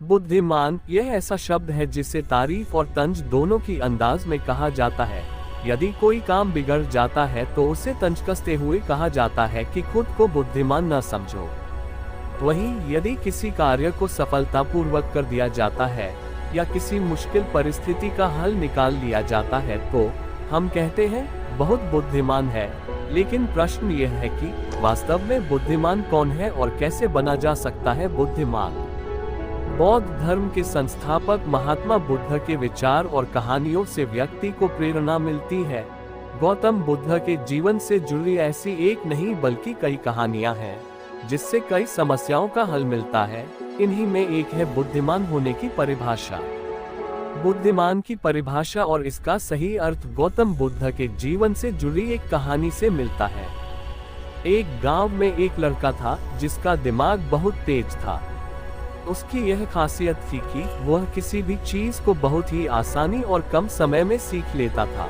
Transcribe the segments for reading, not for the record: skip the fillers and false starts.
बुद्धिमान यह ऐसा शब्द है जिसे तारीफ और तंज दोनों की अंदाज में कहा जाता है। यदि कोई काम बिगड़ जाता है तो उसे तंज कसते हुए कहा जाता है कि खुद को बुद्धिमान न समझो। वहीं यदि किसी कार्य को सफलतापूर्वक कर दिया जाता है या किसी मुश्किल परिस्थिति का हल निकाल लिया जाता है तो हम कहते हैं बहुत बुद्धिमान है। लेकिन प्रश्न यह है कि वास्तव में बुद्धिमान कौन है और कैसे बना जा सकता है बुद्धिमान। बौद्ध धर्म के संस्थापक महात्मा बुद्ध के विचार और कहानियों से व्यक्ति को प्रेरणा मिलती है। गौतम बुद्ध के जीवन से जुड़ी ऐसी एक नहीं बल्कि कई कहानियां हैं जिससे कई समस्याओं का हल मिलता है। इन्हीं में एक है बुद्धिमान होने की परिभाषा। बुद्धिमान की परिभाषा और इसका सही अर्थ गौतम बुद्ध के जीवन से जुड़ी एक कहानी से मिलता है। एक गांव में एक लड़का था जिसका दिमाग बहुत तेज था। उसकी यह खासियत थी कि वह किसी भी चीज को बहुत ही आसानी और कम समय में सीख लेता था,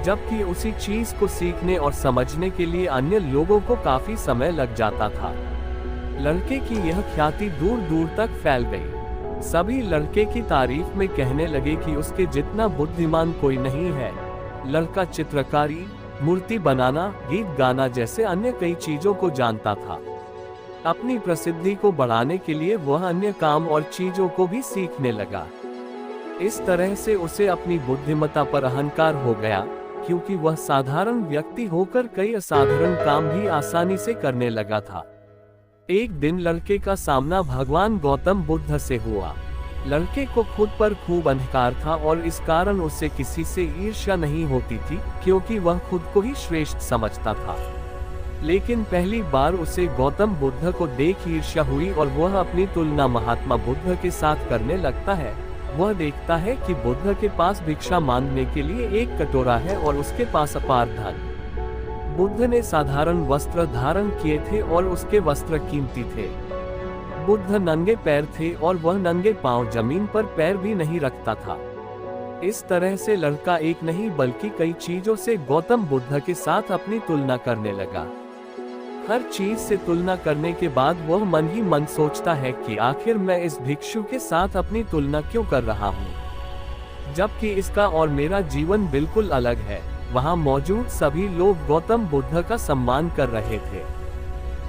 जबकि उसी चीज को सीखने और समझने के लिए अन्य लोगों को काफी समय लग जाता था। लड़के की यह ख्याति दूर दूर तक फैल गई। सभी लड़के की तारीफ में कहने लगे कि उसके जितना बुद्धिमान कोई नहीं है। लड़का चित्रकारी, मूर्ति बनाना, गीत गाना जैसे अन्य कई चीजों को जानता था। अपनी प्रसिद्धि को बढ़ाने के लिए वह अन्य काम और चीजों को भी सीखने लगा। इस तरह से उसे अपनी बुद्धिमत्ता पर अहंकार हो गया, क्योंकि वह साधारण व्यक्ति होकर कई असाधारण काम भी आसानी से करने लगा था। एक दिन लड़के का सामना भगवान गौतम बुद्ध से हुआ। लड़के को खुद पर खूब अहंकार था और इस कारण उसे किसी से ईर्ष्या नहीं होती थी, क्योंकि वह खुद को ही श्रेष्ठ समझता था। लेकिन पहली बार उसे गौतम बुद्ध को देख ईर्ष्या हुई और वह अपनी तुलना महात्मा बुद्ध के साथ करने लगता है। वह देखता है कि बुद्ध के पास भिक्षा मांगने के लिए एक कटोरा है और उसके पास अपार धन। बुद्ध ने साधारण वस्त्र धारण किए थे और उसके वस्त्र कीमती थे। बुद्ध नंगे पैर थे और वह नंगे पांव जमीन पर पैर भी नहीं रखता था। इस तरह से लड़का एक नहीं बल्कि कई चीजों से गौतम बुद्ध के साथ अपनी तुलना करने लगा। हर चीज से तुलना करने के बाद वह मन ही मन सोचता है कि आखिर मैं इस भिक्षु के साथ अपनी तुलना क्यों कर रहा हूँ, जबकि इसका और मेरा जीवन बिल्कुल अलग है। वहाँ मौजूद सभी लोग गौतम बुद्ध का सम्मान कर रहे थे।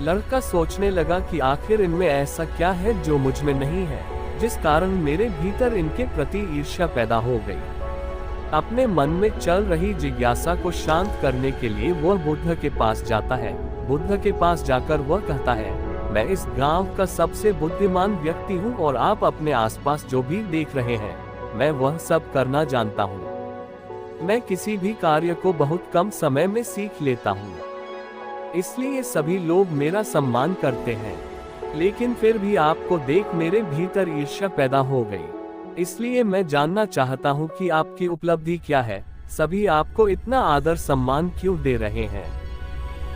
लड़का सोचने लगा कि आखिर इनमें ऐसा क्या है जो मुझ में नहीं है, जिस कारण मेरे भीतर इनके प्रति ईर्ष्या पैदा हो गई। अपने मन में चल रही जिज्ञासा को शांत करने के लिए वह बुद्ध के पास जाता है। बुद्ध के पास जाकर वह कहता है, मैं इस गांव का सबसे बुद्धिमान व्यक्ति हूँ और आप अपने आसपास जो भी देख रहे हैं, मैं वह सब करना जानता हूँ। मैं किसी भी कार्य को बहुत कम समय में सीख लेता हूँ, इसलिए सभी लोग मेरा सम्मान करते हैं। लेकिन फिर भी आपको देख मेरे भीतर ईर्ष्या पैदा हो गई। इसलिए मैं जानना चाहता हूँ कि आपकी उपलब्धि क्या है, सभी आपको इतना आदर सम्मान क्यों दे रहे हैं।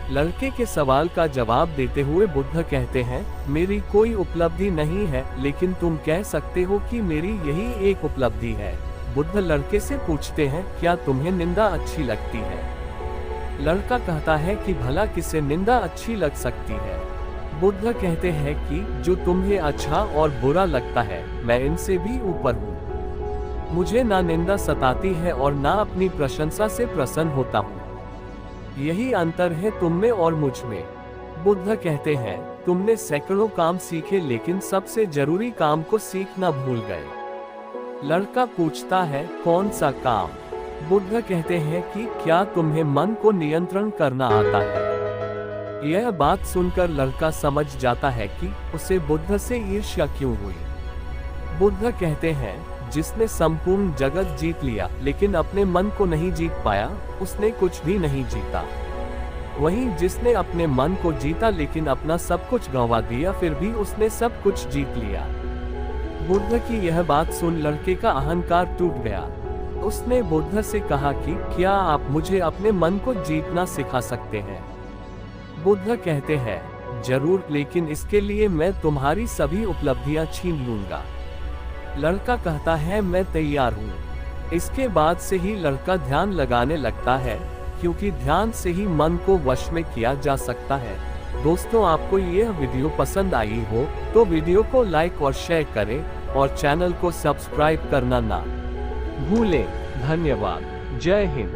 लड़के के सवाल का जवाब देते हुए बुद्ध कहते हैं, मेरी कोई उपलब्धि नहीं है, लेकिन तुम कह सकते हो कि मेरी यही एक उपलब्धि है। बुद्ध लड़के से पूछते हैं, क्या तुम्हें निंदा अच्छी लगती है? लड़का कहता है कि भला किसे निंदा अच्छी लग सकती है। बुद्ध कहते हैं कि जो तुम्हें अच्छा और बुरा लगता है, मैं इनसे भी ऊपर हूँ। मुझे ना निंदा सताती है और ना अपनी प्रशंसा से प्रसन्न होता हूँ। यही अंतर है तुम में और मुझ में। बुद्ध कहते हैं, तुमने सैकड़ों काम सीखे लेकिन सबसे जरूरी काम को सीखना भूल गए। लड़का पूछता है, कौन सा काम? बुद्ध कहते हैं कि क्या तुम्हें मन को नियंत्रण करना आता है? यह बात सुनकर लड़का समझ जाता है कि उसे बुद्ध से ईर्ष्या क्यों हुई। बुद्ध कहते हैं, जिसने संपूर्ण जगत जीत लिया लेकिन अपने मन को नहीं जीत पाया, उसने कुछ भी नहीं जीता। वहीं जिसने अपने मन को जीता लेकिन अपना सब कुछ गंवा दिया, फिर भी उसने सब कुछ जीत लिया। बुद्ध की यह बात सुन लड़के का अहंकार टूट गया। उसने बुद्ध से कहा कि क्या आप मुझे अपने मन को जीतना सिखा सकते हैं? बुद्ध कहते हैं, जरूर, लेकिन इसके लिए मैं तुम्हारी सभी उपलब्धियां छीन लूंगा। लड़का कहता है, मैं तैयार हूँ। इसके बाद से ही लड़का ध्यान लगाने लगता है, क्योंकि ध्यान से ही मन को वश में किया जा सकता है। दोस्तों, आपको यह वीडियो पसंद आई हो तो वीडियो को लाइक और शेयर करें और चैनल को सब्सक्राइब करना ना भूलें। धन्यवाद। जय हिंद।